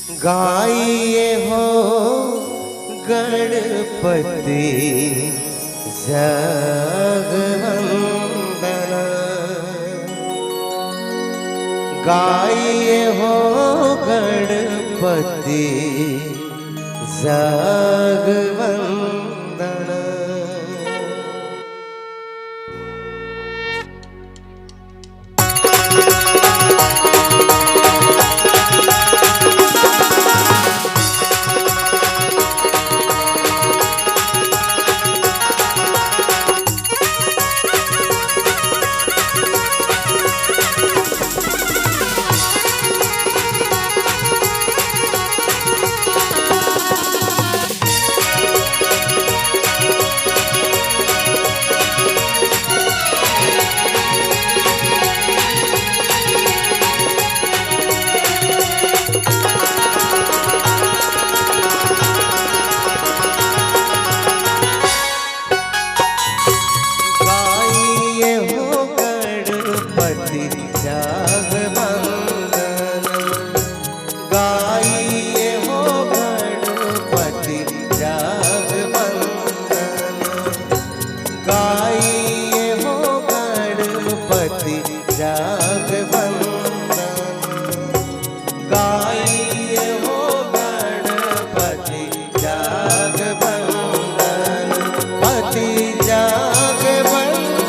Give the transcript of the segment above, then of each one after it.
गाइए हो गणपति जगवंदन, गाइए हो गणपति जगवंदन। पति जगवंदन,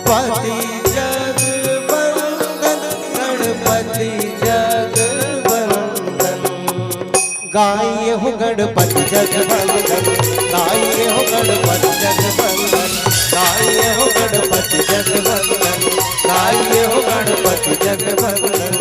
पति जगवंदन, गणपति जगवंदन। गाइए हो गणपति जगवंदन, गाइए हो गणपति जगवंदन, गाइए हो गणपति जगवंदन, गाइए हो गणपति जगवंदन।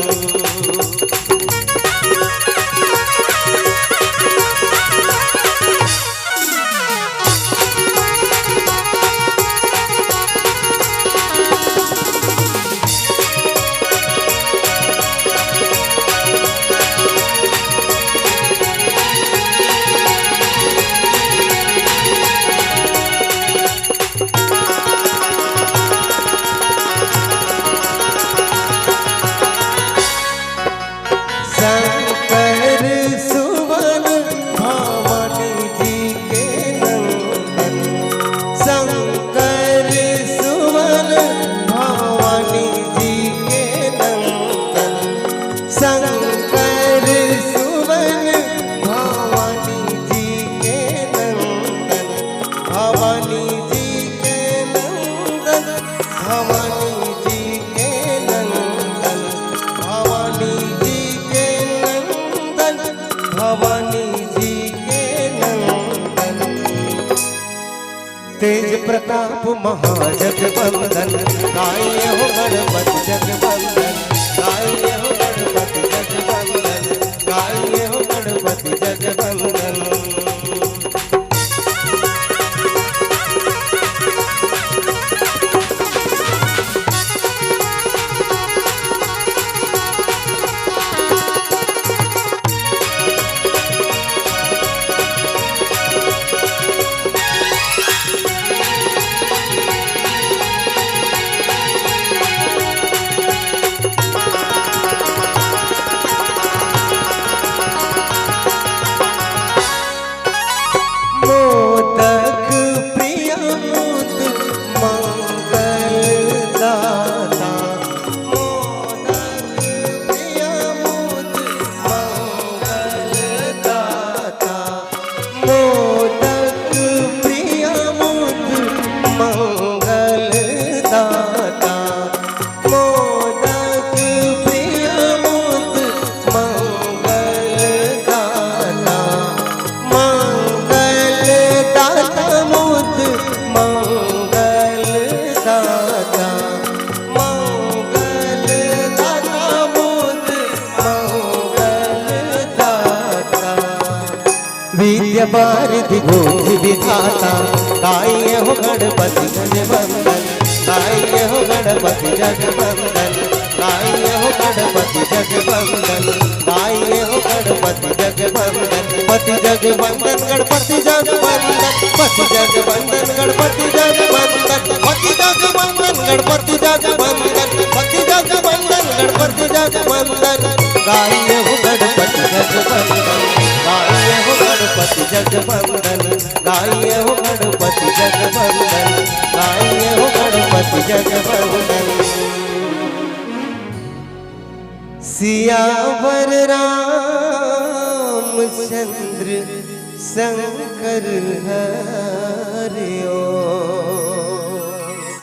तेज प्रताप महाजगवंदन, गाइए हो गणपति जगवंदन, गाइए हो गणपति जगवंदन, गाइए हो गणपति जगवंदन। विद्या वारिधि बुद्धि विधाता, गाइए हो गणपति जगवंदन, गाइए हो गणपति जगवंदन, गाइए हो गणपति जगवंदन, गाइए हो गणपति जगवंदन। पति जगवंदन गणपति जगवंदन, पति जगवंदन गणपति जगवंदन, पति जगवंदन गणपति जगवंदन, पति जगवंदन जगवंदन, गाइए हो गणपति जगवंदन, गाइए हो गणपति जगवंदन। सियावर रामचंद्र शंकर हरि ओम।